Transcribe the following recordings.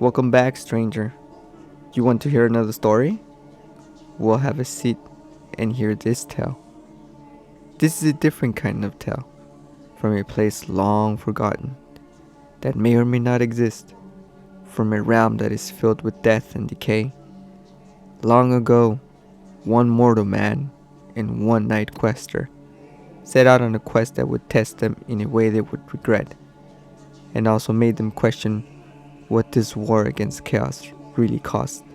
Welcome back, stranger. You want to hear another story? We'll have a seat and hear this tale. This is a different kind of tale, from a place long forgotten, that may or may not exist, from a realm that is filled with death and decay. Long ago, one mortal man and one night quester set out on a quest that would test them in a way they would regret, and also made them question what this war against chaos really cost,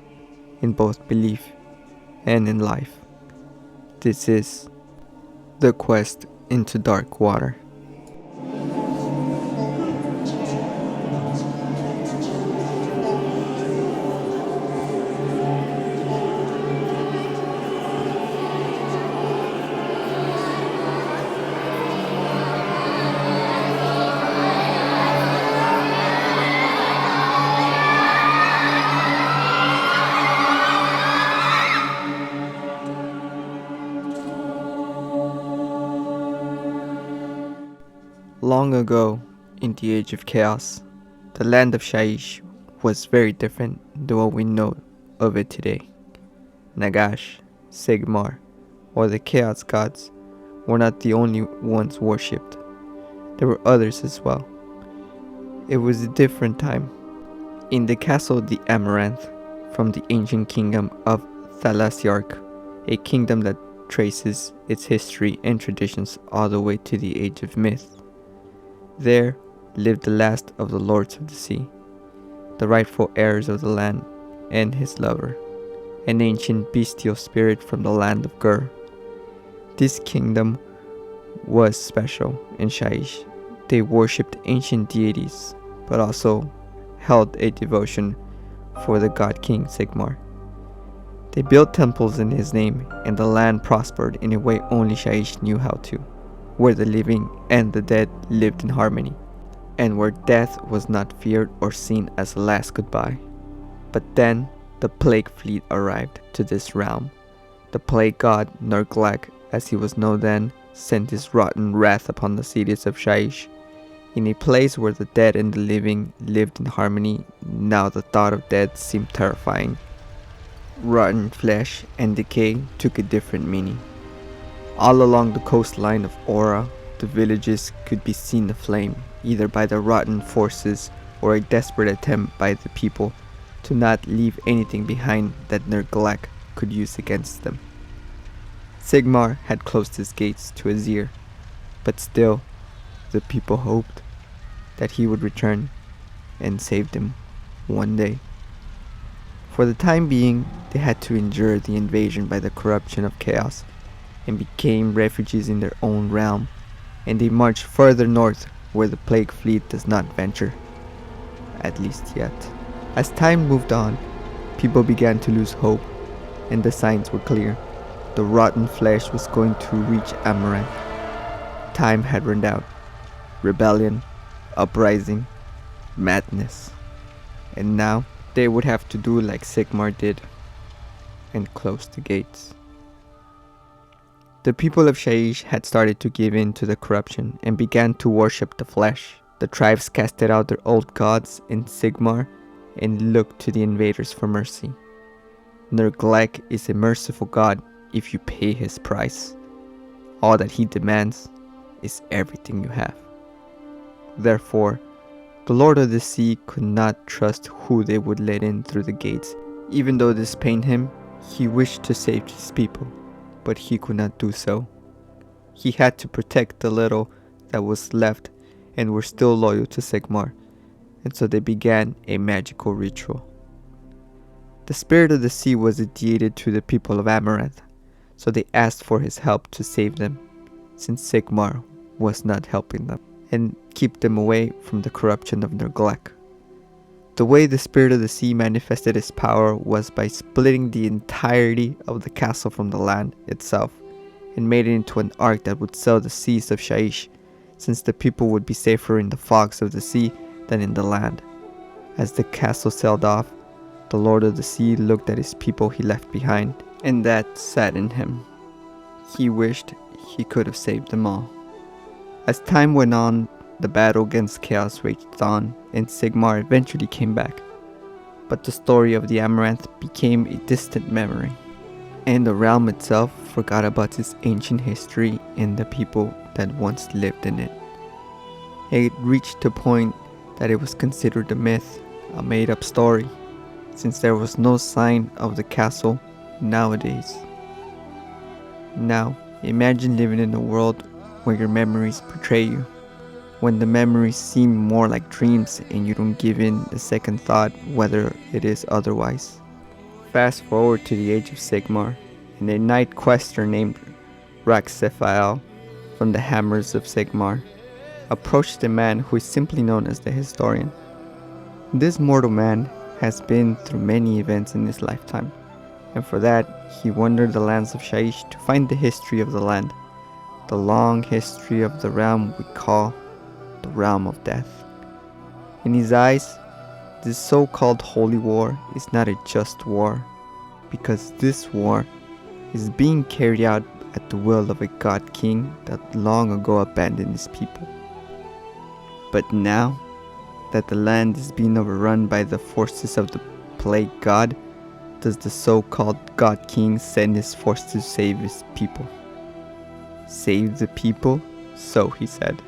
in both belief and in life. This is the quest into dark water. Long ago, in the age of chaos, the land of Shyish was very different than what we know of it today. Nagash, Sigmar, or the chaos gods were not the only ones worshipped. There were others as well. It was a different time. In the castle of the Amaranth, from the ancient kingdom of Thalassiarch, a kingdom that traces its history and traditions all the way to the age of myth. There lived the last of the lords of the sea, the rightful heirs of the land, and his lover, an ancient bestial spirit from the land of Gur. This kingdom was special in Shyish. They worshipped ancient deities, but also held a devotion for the god king Sigmar. They built temples in his name, and the land prospered in a way only Shyish knew how to, where the living and the dead lived in harmony, and where death was not feared or seen as a last goodbye. But then the plague fleet arrived to this realm. The plague god Nerglak, as he was known then, sent his rotten wrath upon the cities of Shyish. In a place where the dead and the living lived in harmony, now the thought of death seemed terrifying. Rotten flesh and decay took a different meaning. All along the coastline of Aura, the villages could be seen aflame, either by the rotten forces or a desperate attempt by the people to not leave anything behind that Nerglak could use against them. Sigmar had closed his gates to Azir, but still, the people hoped that he would return and save them one day. For the time being, they had to endure the invasion by the corruption of chaos, and became refugees in their own realm, and they marched further north where the plague fleet does not venture, at least yet. As time moved on, people began to lose hope, and the signs were clear. The rotten flesh was going to reach Amaranth. Time had run out. Rebellion, uprising, madness. And now they would have to do like Sigmar did, and close the gates. The people of Shyish had started to give in to the corruption and began to worship the flesh. The tribes casted out their old gods in Sigmar and looked to the invaders for mercy. Nerglak is a merciful god if you pay his price. All that he demands is everything you have. Therefore, the Lord of the Sea could not trust who they would let in through the gates. Even though this pained him, he wished to save his people, but he could not do so. He had to protect the little that was left and were still loyal to Sigmar, and so they began a magical ritual. The spirit of the sea was ideated to the people of Amaranth, so they asked for his help to save them, since Sigmar was not helping them, and keep them away from the corruption of Nerglak. The way the spirit of the sea manifested his power was by splitting the entirety of the castle from the land itself, and made it into an ark that would sail the seas of Shyish, since the people would be safer in the fogs of the sea than in the land. As the castle sailed off, the Lord of the Sea looked at his people he left behind, and that saddened him. He wished he could have saved them all. As time went on, the battle against chaos raged on, and Sigmar eventually came back. but the story of the Amaranth became a distant memory, and the realm itself forgot about its ancient history and the people that once lived in it. It reached a point that it was considered a myth, a made-up story, since there was no sign of the castle nowadays. Now, imagine living in a world where your memories betray you, when the memories seem more like dreams and you don't give in a second thought whether it is otherwise. Fast forward to the age of Sigmar, and a knight quester named Raxephael from the Hammers of Sigmar approached a man who is simply known as the Historian. This mortal man has been through many events in his lifetime, and for that he wandered the lands of Shyish to find the history of the land, the long history of the realm we call the Realm of Death. In his eyes, this so-called holy war is not a just war, because this war is being carried out at the will of a god king that long ago abandoned his people. But now that the land is being overrun by the forces of the plague god, does the so-called god king send his force to save his people. Save the people? So he said.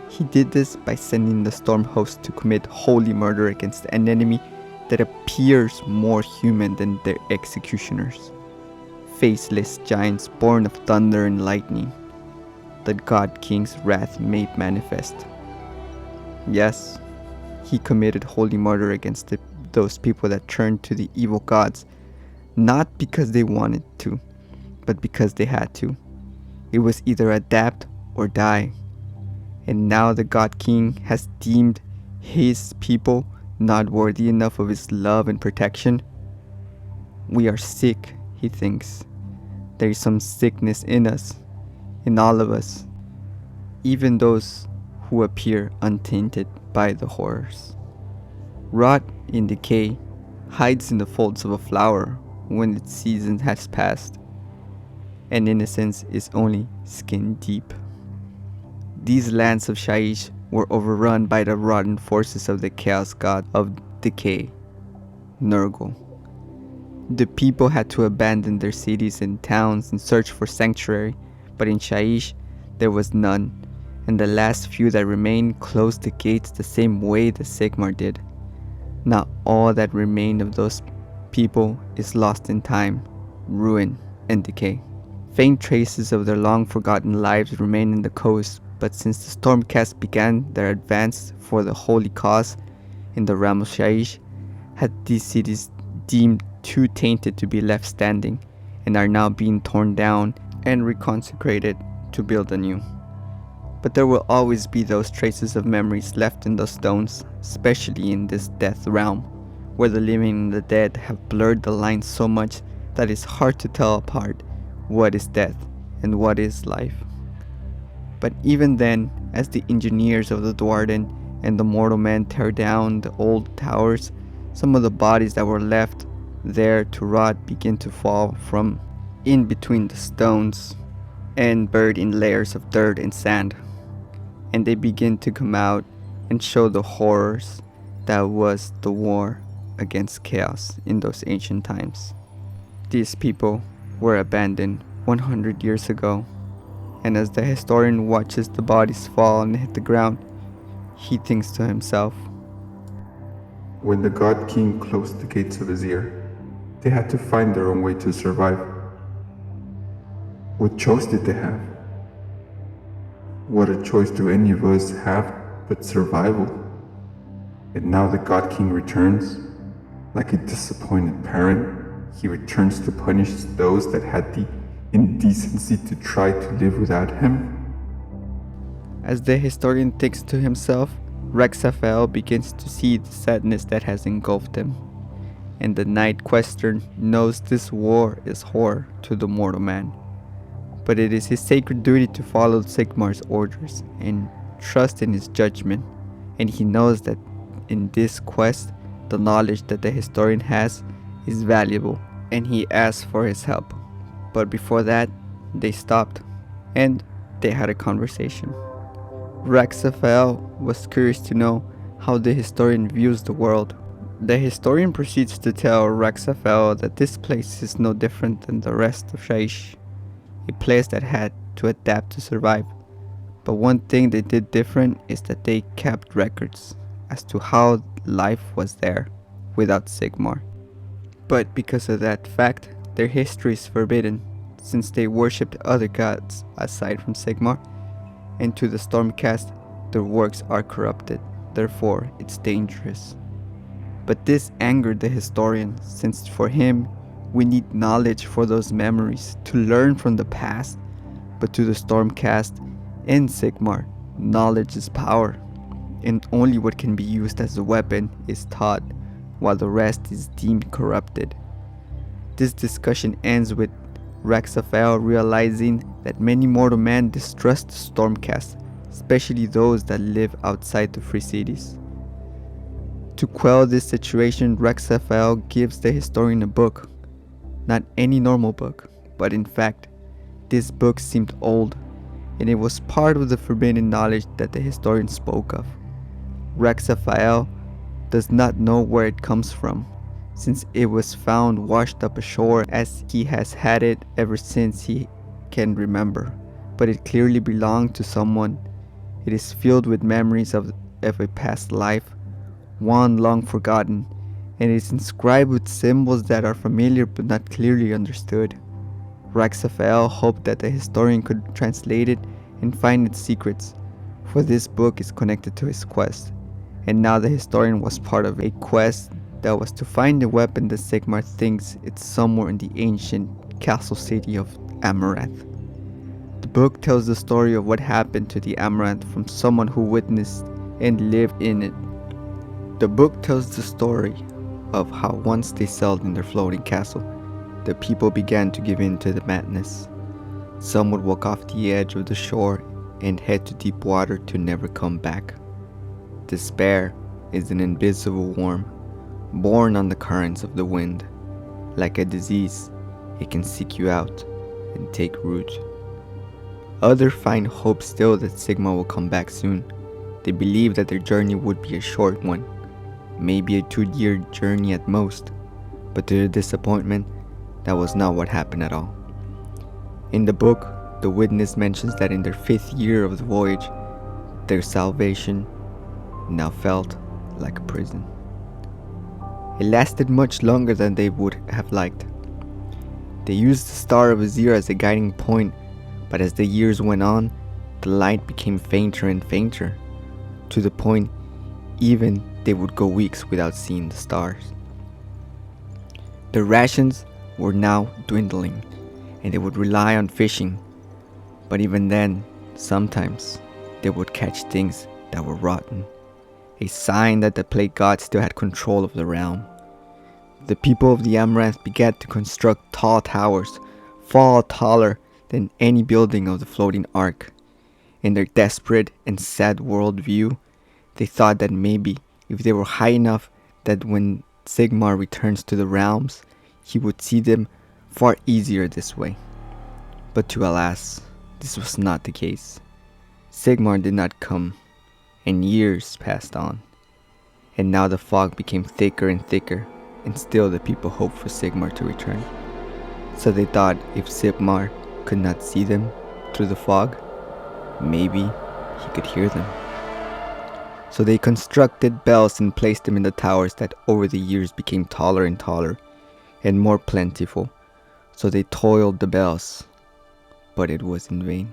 He did this by sending the storm host to commit holy murder against an enemy that appears more human than their executioners. Faceless giants born of thunder and lightning, the god king's wrath made manifest. Yes, he committed holy murder against those people that turned to the evil gods, not because they wanted to, but because they had to. It was either adapt or die. And now the God King has deemed his people not worthy enough of his love and protection. We are sick, he thinks. There is some sickness in us, in all of us, even those who appear untainted by the horrors. Rot in decay hides in the folds of a flower when its season has passed, and innocence is only skin deep. These lands of Shyish were overrun by the rotten forces of the chaos god of decay, Nurgle. The people had to abandon their cities and towns and search for sanctuary, but in Shyish there was none, and the last few that remained closed the gates the same way the Sigmar did. Now all that remained of those people is lost in time, ruin, and decay. Faint traces of their long-forgotten lives remain in the coast, but since the Stormcast began their advance for the holy cause in the realm of Shyish, had these cities deemed too tainted to be left standing, and are now being torn down and reconsecrated to build anew. But there will always be those traces of memories left in those stones, especially in this death realm, where the living and the dead have blurred the lines so much that it's hard to tell apart what is death and what is life. But even then, as the engineers of the Dwarden and the mortal men tear down the old towers, some of the bodies that were left there to rot begin to fall from in between the stones and buried in layers of dirt and sand, and they begin to come out and show the horrors that was the war against chaos in those ancient times. These people were abandoned 100 years ago, and as the historian watches the bodies fall and hit the ground, he thinks to himself, when the God King closed the gates of his ear, they had to find their own way to survive. What choice did they have? What a choice do any of us have but survival? And now the God King returns. Like a disappointed parent, he returns to punish those that had the indecency to try to live without him. As the historian thinks to himself, Raxephael begins to see the sadness that has engulfed him, and the Knight Quester knows this war is horror to the mortal man. But it is his sacred duty to follow Sigmar's orders and trust in his judgment, and he knows that in this quest, the knowledge that the historian has is valuable, and he asks for his help. But before that, they stopped, and they had a conversation. Raxephael was curious to know how the historian views the world, The historian proceeds to tell Raxafel that this place is no different than the rest of Shyish, a place that had to adapt to survive. But one thing they did different is that they kept records as to how life was there without Sigmar. But because of that fact, their history is forbidden, since they worshipped other gods aside from Sigmar, and to the Stormcast, their works are corrupted, therefore it's dangerous. But this angered the historian, since for him, we need knowledge for those memories to learn from the past, but to the Stormcast and Sigmar, knowledge is power, and only what can be used as a weapon is taught, while the rest is deemed corrupted. This discussion ends with Raxafel realizing that many mortal men distrust the Stormcast, especially those that live outside the free cities. To quell this situation, Raxafel gives the historian a book. Not any normal book, but in fact, this book seemed old, and it was part of the forbidden knowledge that the historian spoke of. Raxafel does not know where it comes from, since it was found washed up ashore, as he has had it ever since he can remember, but it clearly belonged to someone. It is filled with memories of a past life, one long forgotten, and it is inscribed with symbols that are familiar but not clearly understood. Raxafel hoped that the historian could translate it and find its secrets, for this book is connected to his quest, and now the historian was part of a quest that was to find the weapon that Sigmar thinks it's somewhere in the ancient castle city of Amaranth. The book tells the story of what happened to the Amaranth from someone who witnessed and lived in it. The book tells the story of how once they sailed in their floating castle, the people began to give in to the madness. Some would walk off the edge of the shore and head to deep water to never come back. Despair is an invisible worm, born on the currents of the wind. Like a disease, it can seek you out and take root. Others find hope still that Sigmar will come back soon. They believe that their journey would be a short one, maybe a 2-year journey at most, but to their disappointment, that was not what happened at all. In the book, the witness mentions that in their 5th year of the voyage, their salvation now felt like a prison. It lasted much longer than they would have liked. They used the Star of Azir as a guiding point, but as the years went on, the light became fainter and fainter, to the point even they would go weeks without seeing the stars. Their rations were now dwindling, and they would rely on fishing, but even then, sometimes they would catch things that were rotten, a sign that the plague god still had control of the realm. The people of the Amaranth began to construct tall towers, far taller than any building of the floating ark. In their desperate and sad worldview, they thought that maybe if they were high enough that when Sigmar returns to the realms, he would see them far easier this way. But to alas, this was not the case. Sigmar did not come, and years passed on, and now the fog became thicker and thicker, and still the people hoped for Sigmar to return. So they thought if Sigmar could not see them through the fog, maybe he could hear them. So they constructed bells and placed them in the towers that over the years became taller and taller and more plentiful. So they toiled the bells, but it was in vain.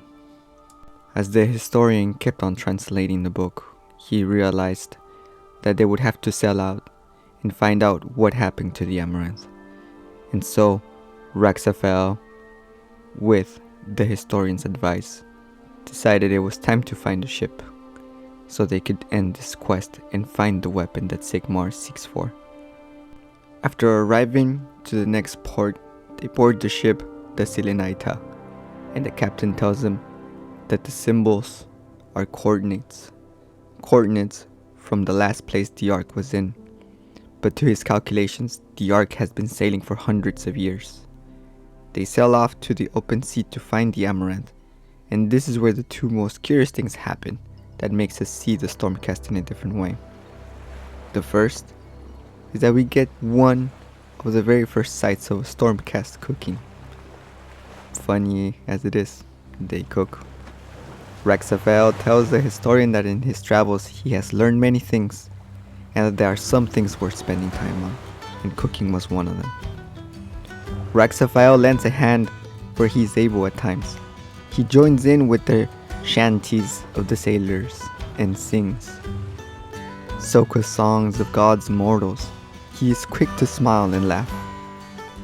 As the historian kept on translating the book, he realized that they would have to sell out and find out what happened to the Amaranth. And so Raxafel, with the historian's advice, decided it was time to find a ship, so they could end this quest and find the weapon that Sigmar seeks for. After arriving to the next port, they board the ship, the Selenita, and the captain tells them that the symbols are coordinates from the last place the Ark was in. But to his calculations, the Ark has been sailing for hundreds of years. They sail off to the open sea to find the Amaranth, and this is where the two most curious things happen that makes us see the Stormcast in a different way. The first is that we get one of the very first sights of Stormcast cooking. Funny as it is, they cook. Rexafael tells the historian that in his travels he has learned many things, and that there are some things worth spending time on, and cooking was one of them. Rexafael lends a hand where he is able at times. He joins in with the shanties of the sailors and sings Soka songs of gods and mortals. He is quick to smile and laugh.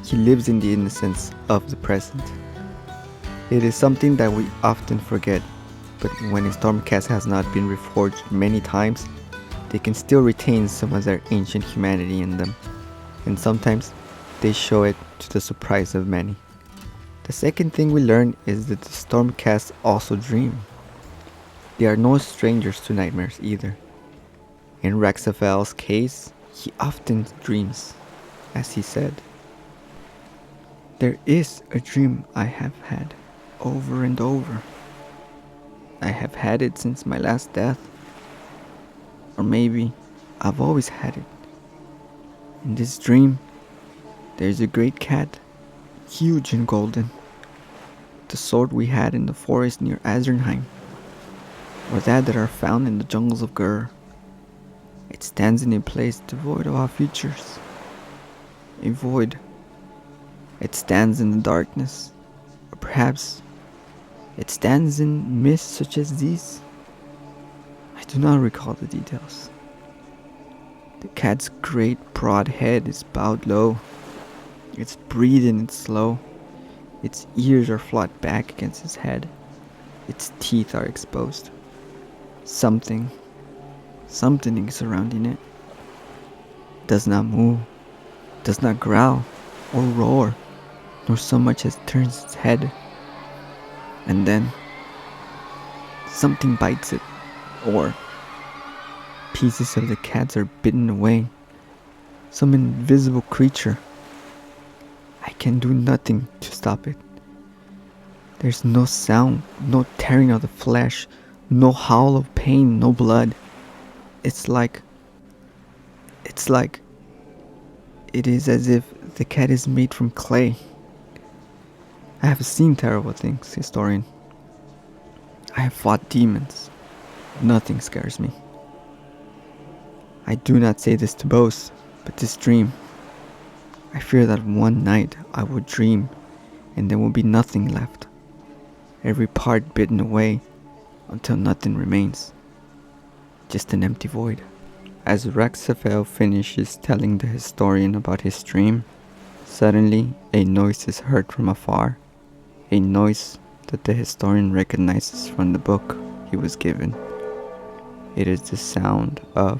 He lives in the innocence of the present. It is something that we often forget, but when a Stormcast has not been reforged many times, they can still retain some of their ancient humanity in them, and sometimes they show it to the surprise of many. The second thing we learn is that the Stormcast also dream. They are no strangers to nightmares either. In Rexafael's case, he often dreams, as he said. There is a dream I have had over and over. I have had it since my last death. Or maybe I've always had it. In this dream, there's a great cat, huge and golden. The sort we had in the forest near Azernheim, or that are found in the jungles of Gur. It stands in a place devoid of our features. A void. It stands in the darkness, or perhaps it stands in mists such as these. I do not recall the details. The cat's great broad head is bowed low. Its breathing is slow. Its ears are flat back against its head. Its teeth are exposed. Something is surrounding it. Does not move, does not growl or roar, nor so much as turns its head. And then something bites it, or pieces of the cats are bitten away. Some invisible creature. I can do nothing to stop it. There's no sound, no tearing of the flesh, no howl of pain, no blood. It's like it is as if the cat is made from clay. I have seen terrible things, historian. I have fought demons. Nothing scares me. I do not say this to boast, but this dream. I fear that one night I will dream, and there will be nothing left. Every part bitten away, until nothing remains. Just an empty void. As Rexafael finishes telling the historian about his dream, suddenly a noise is heard from afar. A noise that the historian recognizes from the book he was given. It is the sound of